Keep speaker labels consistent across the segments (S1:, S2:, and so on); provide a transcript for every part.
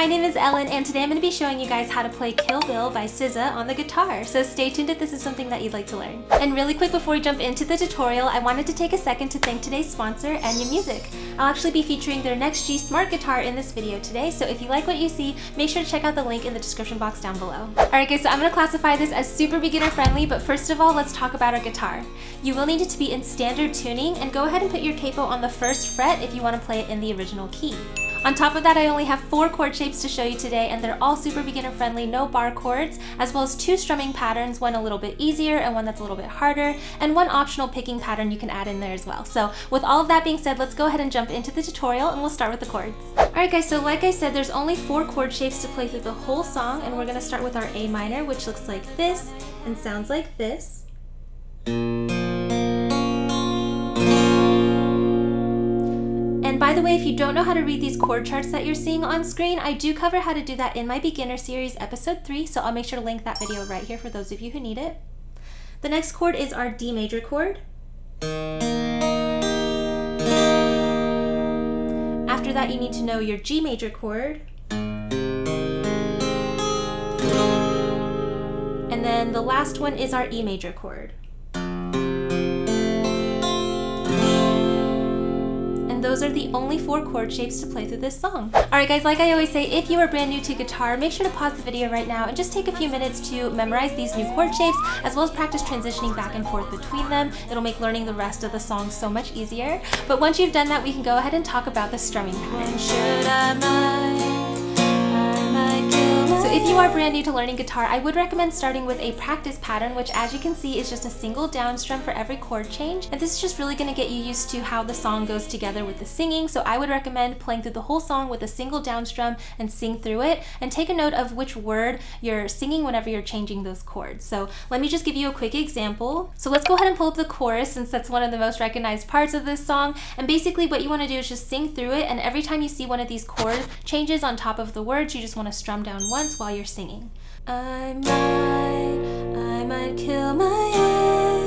S1: my name is Ellen and today I'm going to be showing you guys how to play Kill Bill by SZA on the guitar, so stay tuned if this is something that you'd like to learn. And really quick before we jump into the tutorial, I wanted to take a second to thank today's sponsor, Enya Music. I'll actually be featuring their NEXG smart guitar in this video today, so if you like what you see, make sure to check out the link in the description box down below. Alright guys, so I'm going to classify this as super beginner friendly, but first of all, let's talk about our guitar. You will need it to be in standard tuning, and go ahead and put your capo on the first fret if you want to play it in the original key. On top of that, I only have 4 chord shapes to show you today, and they're all super beginner friendly, no bar chords, as well as 2 strumming patterns, one a little bit easier and one that's a little bit harder, and 1 optional picking pattern you can add in there as well. So with all of that being said, let's go ahead and jump into the tutorial and we'll start with the chords. Alright guys, so like I said, there's only 4 chord shapes to play through the whole song, and we're going to start with our A minor, which looks like this and sounds like this. And by the way, if you don't know how to read these chord charts that you're seeing on screen, I do cover how to do that in my beginner series episode 3, so I'll make sure to link that video right here for those of you who need it. The next chord is our D major chord. After that, you need to know your G major chord. And then the last one is our E major chord. Those are the only 4 chord shapes to play through this song. Alright guys, like I always say, if you are brand new to guitar, make sure to pause the video right now and just take a few minutes to memorize these new chord shapes, as well as practice transitioning back and forth between them. It'll make learning the rest of the song so much easier. But once you've done that, we can go ahead and talk about the strumming pattern. So if you are brand new to learning guitar, I would recommend starting with a practice pattern, which as you can see is just a single down strum for every chord change. And this is just really going to get you used to how the song goes together with the singing. So I would recommend playing through the whole song with a single down strum and sing through it, and take a note of which word you're singing whenever you're changing those chords. So let me just give you a quick example. So let's go ahead and pull up the chorus, since that's one of the most recognized parts of this song. And basically what you want to do is just sing through it, and every time you see one of these chord changes on top of the words, you just want to strum down once while you're singing. I might kill my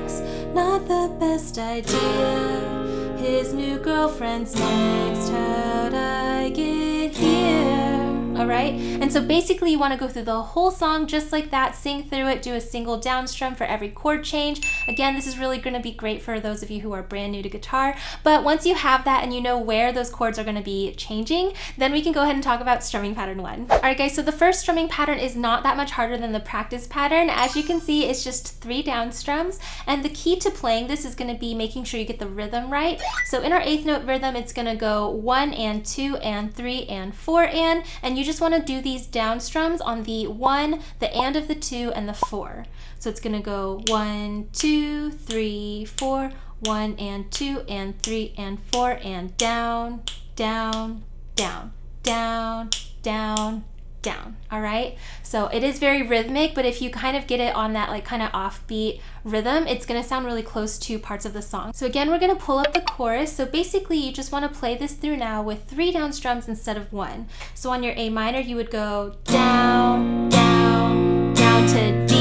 S1: ex, not the best idea. His new girlfriend's next, how'd I get here? Alright, and so basically you want to go through the whole song just like that, sing through it, do a single down strum for every chord change. Again, this is really going to be great for those of you who are brand new to guitar, but once you have that and you know where those chords are going to be changing, then we can go ahead and talk about strumming pattern 1. Alright guys, so the first strumming pattern is not that much harder than the practice pattern. As you can see, it's just 3 down strums, and the key to playing this is going to be making sure you get the rhythm right. So in our 8th note rhythm, it's going to go 1 and 2 and 3 and 4 and you just want to do these down strums on the 1, the and of the 2, and the 4. So it's going to go 1, 2, 3, 4, 1 and 2 and 3 and 4, and down, down, down, down, down, down. Alright, so it is very rhythmic, but if you kind of get it on that like kind of offbeat rhythm, it's going to sound really close to parts of the song. So again, we're going to pull up the chorus. So basically you just want to play this through now with 3 down strums instead of 1. So on your A minor you would go down, down, down to D,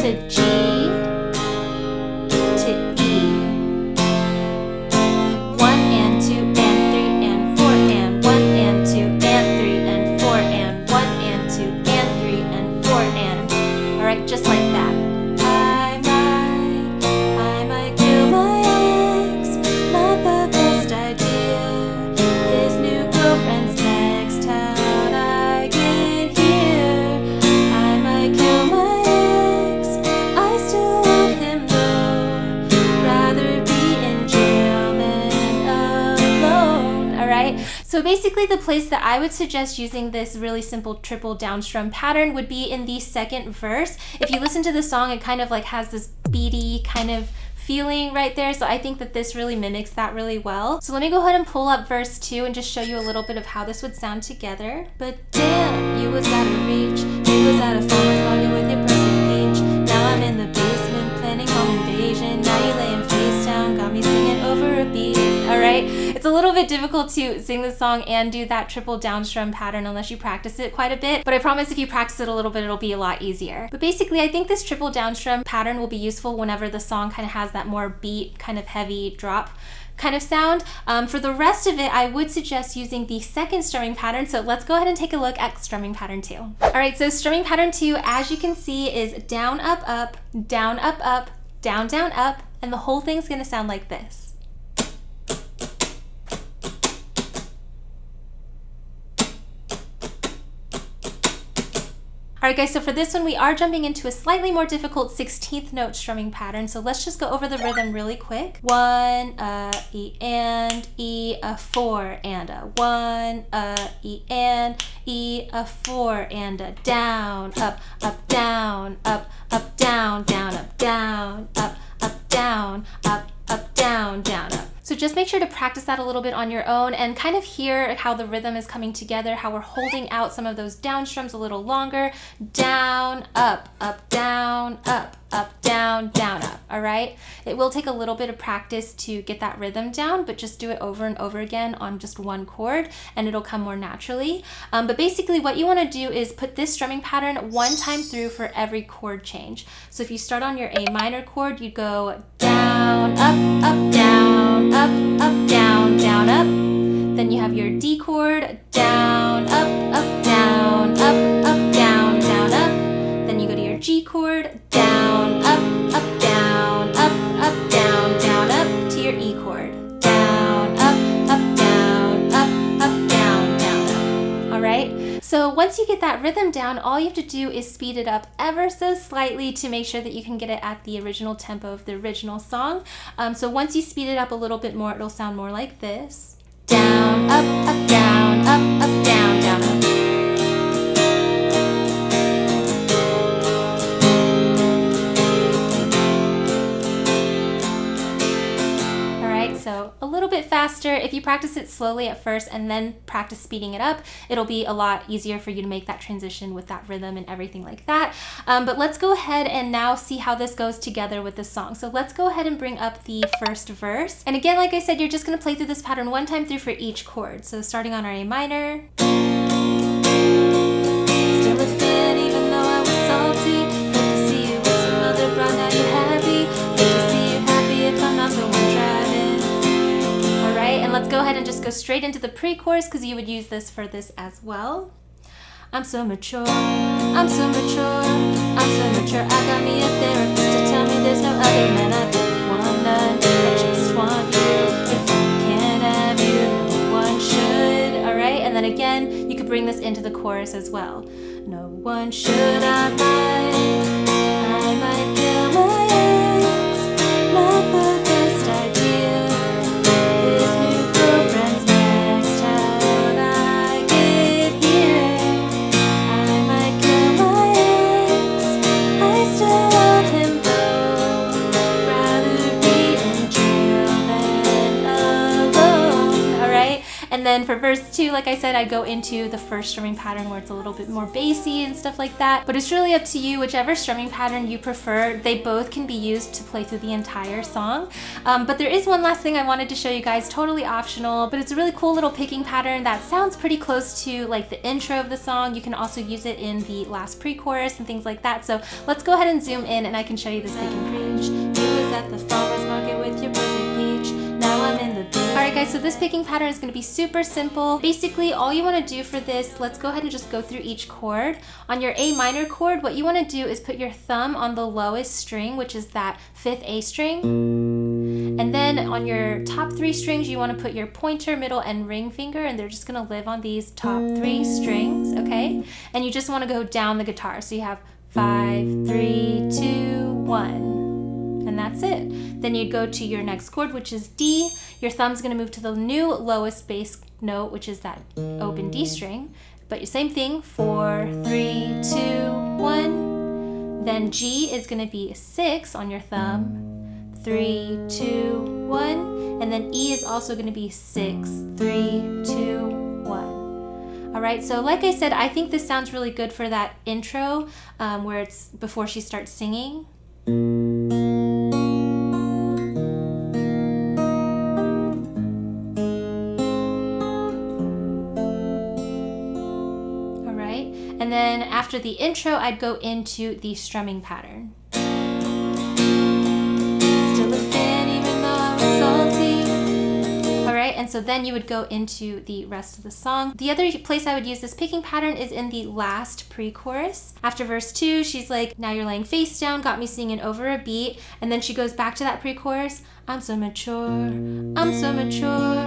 S1: to G, to E, 1 and 2 and 3 and 4 and 1 and 2 and 3 and 4 and 1 and 2 and 3 and 4 and, alright, just like that. I might kill my ex, not the best idea. His new girlfriend's next, how'd I get here? I might kill my ex, I still love him though, rather be in jail than alone. Alright, so basically the place that I would suggest using this really simple triple down strum pattern would be in the 2nd verse. If you listen to the song, it kind of like has this beady kind of feeling right there, so I think that this really mimics that really well. So let me go ahead and pull up verse 2 and just show you a little bit of how this would sound together. But damn, you was out of reach, you was out of farmer's market with your perfect peach. Now I'm in the basement planning home invasion, now you laying face down, got me singing over a beat. Alright, it's a little bit difficult to sing this song and do that triple down strum pattern unless you practice it quite a bit, but I promise if you practice it a little bit, it'll be a lot easier. But basically, I think this triple down strum pattern will be useful whenever the song kind of has that more beat, kind of heavy drop kind of sound. For the rest of it, I would suggest using the second strumming pattern. So let's go ahead and take a look at strumming pattern 2. All right, so strumming pattern 2, as you can see, is down, up, up, down, up, up, down, down, up, and the whole thing's gonna sound like this. Alright guys, so for this one we are jumping into a slightly more difficult 16th note strumming pattern, so let's just go over the rhythm really quick. 1, E and E, a 4 and a 1, E and E, a 4 and a down, up, down, up, down, down, up, down, up, down, up, down, down, up. So just make sure to practice that a little bit on your own and kind of hear how the rhythm is coming together, how we're holding out some of those down strums a little longer. Down, up, down, up, down, down, up, all right? It will take a little bit of practice to get that rhythm down, but just do it over and over again on just one chord and it'll come more naturally. But basically what you wanna do is put this strumming pattern one time through for every chord change. So if you start on your A minor chord, you go down, up, down, up, down, down, up. Then you have your D chord, down, up, down, up, down, down, up. Then you go to your G chord, down, up, down, up, down, down, up, to your E chord, down, up, down, up, down, down, up. All right? So once you get that rhythm down, all you have to do is speed it up ever so slightly to make sure that you can get it at the original tempo of the original song. So once you speed it up a little bit more, it'll sound more like this. Down, up, down, up, down, down, up. So a little bit faster. If you practice it slowly at first and then practice speeding it up, it'll be a lot easier for you to make that transition with that rhythm and everything like that. But let's go ahead and now see how this goes together with the song. So let's go ahead and bring up the first verse. And again, like I said, you're just gonna play through this pattern one time through for each chord. So starting on our A minor. Still a fan even though I was salty. Good to see you with some other broad, now you're happy. Good to see you happy if I'm not the one driving. And let's go ahead and just go straight into the pre-chorus because you would use this for this as well. I'm so mature, I'm so mature, I'm so mature. I got me a therapist to tell me there's no other man. I don't want none, I just want you. If I can't have you, no one should. All right, and then again, you could bring this into the chorus as well. No one should, I might kill my ex, not the best idea. And then for verse 2, like I said, I go into the first strumming pattern where it's a little bit more bassy and stuff like that. But it's really up to you, whichever strumming pattern you prefer. They both can be used to play through the entire song. But there is one last thing I wanted to show you guys, totally optional, but it's a really cool little picking pattern that sounds pretty close to like the intro of the song. You can also use it in the last pre-chorus and things like that. So let's go ahead and zoom in and I can show you this pick and preach. You was at the farmer's market with your perfect peach. Now I'm in the booth. Alright guys, so this picking pattern is going to be super simple. Basically, all you want to do for this, let's go ahead and just go through each chord. On your A minor chord, what you want to do is put your thumb on the lowest string, which is that 5th A string. And then on your top 3 strings, you want to put your pointer, middle, and ring finger, and they're just going to live on these top 3 strings, okay? And you just want to go down the guitar. So you have 5, 3, 2, 1. And that's it. Then you'd go to your next chord, which is D. Your thumb's gonna move to the new lowest bass note, which is that open D string. But same thing, 4, 3, 2, 1. Then G is gonna be 6 on your thumb. 3, 2, 1. And then E is also gonna be 6, 3, 2, 1. All right, so like I said, I think this sounds really good for that intro where it's before she starts singing. And then after the intro, I'd go into the strumming pattern. Still a fan even though I was salty. and so then you would go into the rest of the song. The other place I would use this picking pattern is in the last pre-chorus. After verse 2, she's like, now you're laying face down, got me singing over a beat, and then she goes back to that pre-chorus. I'm so mature, I'm so mature,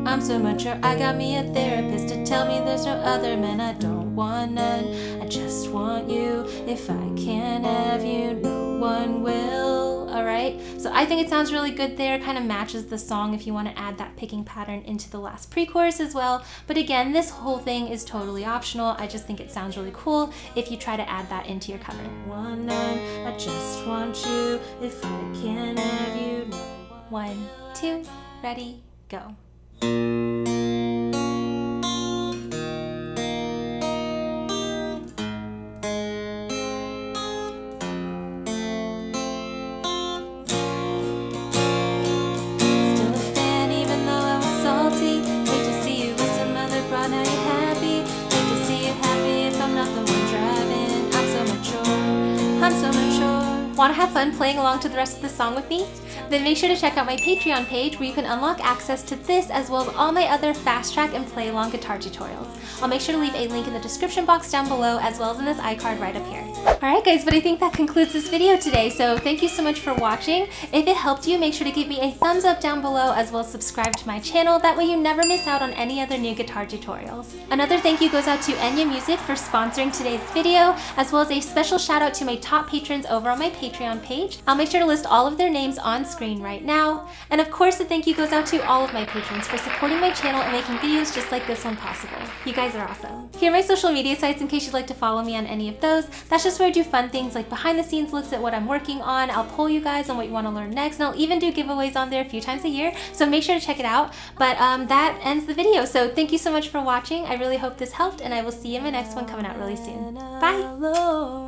S1: I'm so mature. I got me a therapist to tell me there's no other man. I don't want none, I just want you. If I can't have you, no one will. Alright, so I think it sounds really good there. Kind of matches the song if you want to add that picking pattern into the last pre-chorus as well. But again, this whole thing is totally optional. I just think it sounds really cool if you try to add that into your cover. One none, I just want you. If I can't have you, no. 1, 2, ready, go. Want to have fun playing along to the rest of the song with me? Then make sure to check out my Patreon page where you can unlock access to this as well as all my other fast track and play along guitar tutorials. I'll make sure to leave a link in the description box down below as well as in this iCard right up here. Alright guys, but I think that concludes this video today, so thank you so much for watching. If it helped you, make sure to give me a thumbs up down below as well as subscribe to my channel, that way you never miss out on any other new guitar tutorials. Another thank you goes out to Enya Music for sponsoring today's video, as well as a special shout out to my top patrons over on my Patreon page. I'll make sure to list all of their names on screen right now. And of course, a thank you goes out to all of my patrons for supporting my channel and making videos just like this one possible. You guys are awesome. Here are my social media sites in case you'd like to follow me on any of those. That's just where I do fun things like behind the scenes looks at what I'm working on. I'll poll you guys on what you want to learn next, and I'll even do giveaways on there a few times a year, so make sure to check it out. But that ends the video, so thank you so much for watching. I really hope this helped, and I will see you in my next one coming out really soon. Bye!